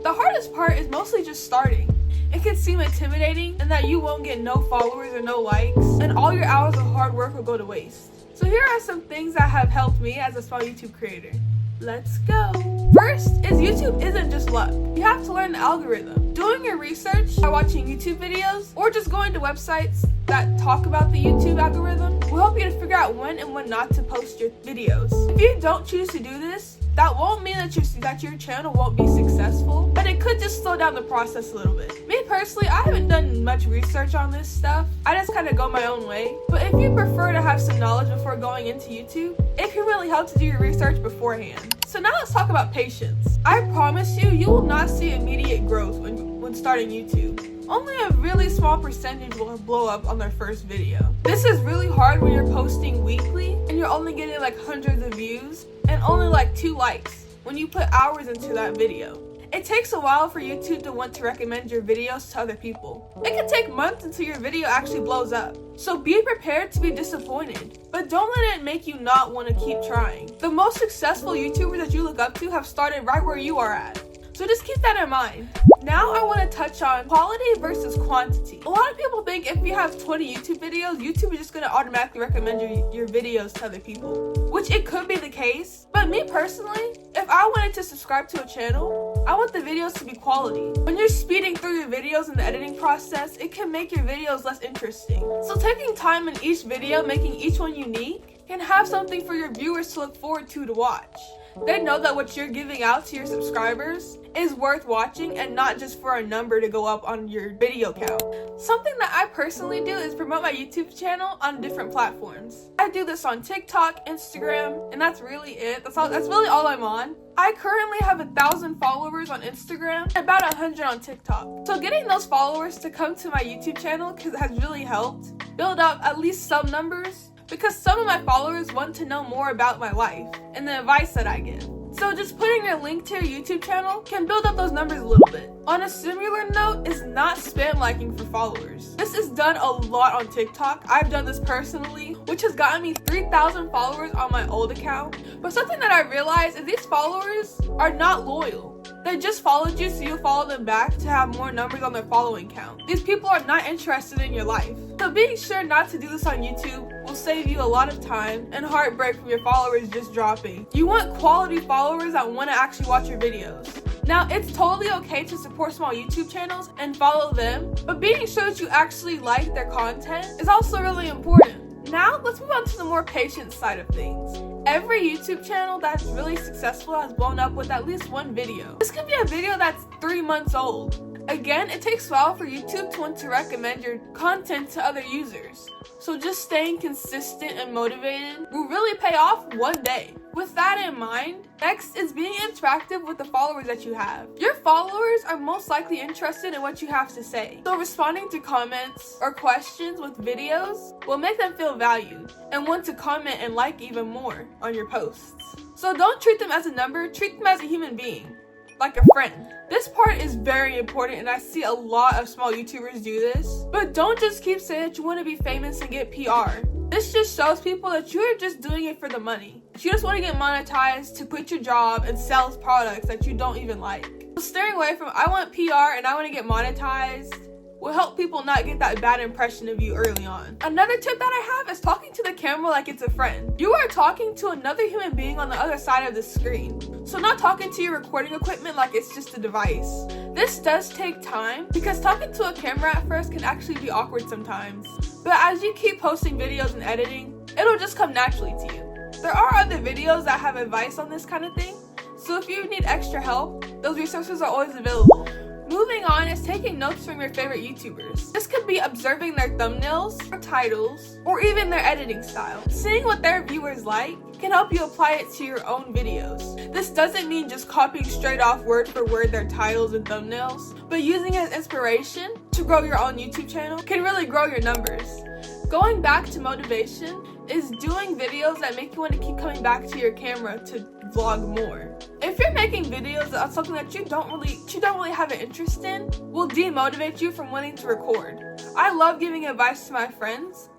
The hardest part is mostly just starting. It can seem intimidating and that you won't get no followers or no likes, and all your hours of hard work will go to waste. So here are some things that have helped me as a small YouTube creator. Let's go! First is YouTube isn't just luck. You have to learn the algorithm. Doing your research by watching YouTube videos or just going to websites that talk about the YouTube algorithm will help you to figure out when and when not to post your videos. If you don't choose to do this, that won't mean that your channel won't be successful, but it could just slow down the process a little bit. Me personally, I haven't done much research on this stuff. I just kind of go my own way. But if you prefer to have some knowledge before going into YouTube, it can really help to do your research beforehand. So now let's talk about patience. I promise you, you will not see immediate growth when starting YouTube. Only a really small percentage will blow up on their first video. This is really hard when you're posting weekly and you're only getting like hundreds of views and only like 2 likes when you put hours into that video. It takes a while for YouTube to want to recommend your videos to other people. It can take months until your video actually blows up. So be prepared to be disappointed, but don't let it make you not want to keep trying. The most successful YouTubers that you look up to have started right where you are at. So just keep that in mind. Now I want to touch on quality versus quantity. A lot of people think if you have 20 YouTube videos, YouTube is just going to automatically recommend your videos to other people, which it could be the case. But me personally, if I wanted to subscribe to a channel, I want the videos to be quality. When you're speeding through your videos in the editing process, it can make your videos less interesting. So taking time in each video, making each one unique, can have something for your viewers to look forward to watch. They know that what you're giving out to your subscribers is worth watching and not just for a number to go up on your video count. Something that I personally do is promote my YouTube channel on different platforms. I do this on TikTok, Instagram, and that's really it. That's really all I'm on. I currently have 1,000 followers on Instagram and about 100 on TikTok. So getting those followers to come to my YouTube channel has really helped build up at least some numbers, because some of my followers want to know more about my life and the advice that I give. So just putting your link to your YouTube channel can build up those numbers a little bit. On a similar note is not spam liking for followers. This is done a lot on TikTok. I've done this personally, which has gotten me 3,000 followers on my old account. But something that I realized is these followers are not loyal. They just followed you so you follow them back to have more numbers on their following count. These people are not interested in your life. So being sure not to do this on YouTube will save you a lot of time and heartbreak from your followers just dropping. You want quality followers that want to actually watch your videos. Now, it's totally okay to support small YouTube channels and follow them, but being sure that you actually like their content is also really important. Now, let's move on to the more patient side of things. Every YouTube channel that's really successful has blown up with at least one video. This could be a video that's 3 months old. Again, it takes a while for YouTube to want to recommend your content to other users. So just staying consistent and motivated will really pay off one day. With that in mind, next is being interactive with the followers that you have. Your followers are most likely interested in what you have to say. So responding to comments or questions with videos will make them feel valued and want to comment and like even more on your posts. So don't treat them as a number, treat them as a human being, like a friend. This part is very important and I see a lot of small YouTubers do this. But don't just keep saying that you want to be famous and get PR. This just shows people that you're just doing it for the money. You just want to get monetized to quit your job and sell products that you don't even like. So steering away from I want PR and I want to get monetized will help people not get that bad impression of you early on. Another tip that I have is talking to the camera like it's a friend. You are talking to another human being on the other side of the screen. So not talking to your recording equipment like it's just a device. This does take time because talking to a camera at first can actually be awkward sometimes. But as you keep posting videos and editing, it'll just come naturally to you. There are other videos that have advice on this kind of thing, so if you need extra help, those resources are always available. Moving on is taking notes from your favorite YouTubers. This could be observing their thumbnails, or titles, or even their editing style. Seeing what their viewers like can help you apply it to your own videos. This doesn't mean just copying straight off word for word their titles and thumbnails, but using it as inspiration to grow your own YouTube channel can really grow your numbers. Going back to motivation is doing videos that make you want to keep coming back to your camera to vlog more. If you're making videos on something that you don't really have an interest in, will demotivate you from wanting to record. I love giving advice to my friends,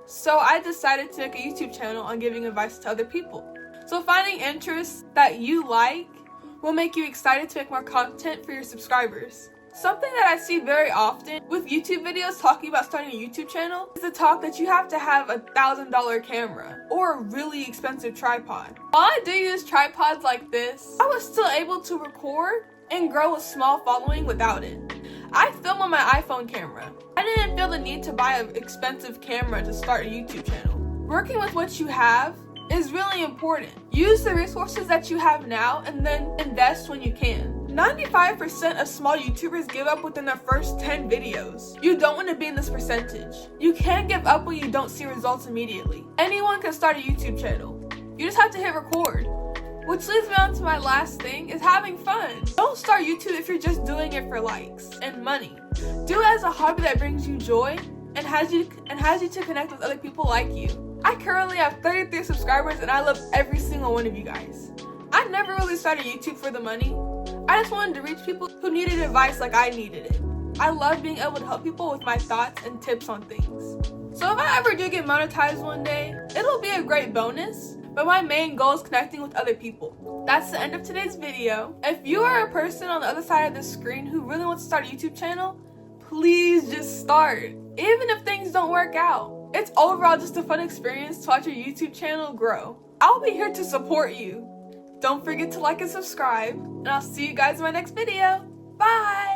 so I decided to make a YouTube channel on giving advice to other people. So finding interests that you like will make you excited to make more content for your subscribers. Something that I see very often with YouTube videos talking about starting a YouTube channel is the talk that you have to have a $1,000 camera or a really expensive tripod. While I do use tripods like this, I was still able to record and grow a small following without it. I film on my iPhone camera. I didn't feel the need to buy an expensive camera to start a YouTube channel. Working with what you have is really important. Use the resources that you have now and then invest when you can. 95% of small YouTubers give up within their first 10 videos. You don't want to be in this percentage. You can't give up when you don't see results immediately. Anyone can start a YouTube channel. You just have to hit record. Which leads me on to my last thing, is having fun. Don't start YouTube if you're just doing it for likes and money. Do it as a hobby that brings you joy and has you to connect with other people like you. I currently have 33 subscribers and I love every single one of you guys. I never really started YouTube for the money. I just wanted to reach people who needed advice like I needed it. I love being able to help people with my thoughts and tips on things. So if I ever do get monetized one day, it'll be a great bonus, but my main goal is connecting with other people. That's the end of today's video. If you are a person on the other side of the screen who really wants to start a YouTube channel, please just start. Even if things don't work out. It's overall just a fun experience to watch your YouTube channel grow. I'll be here to support you. Don't forget to like and subscribe, and I'll see you guys in my next video. Bye!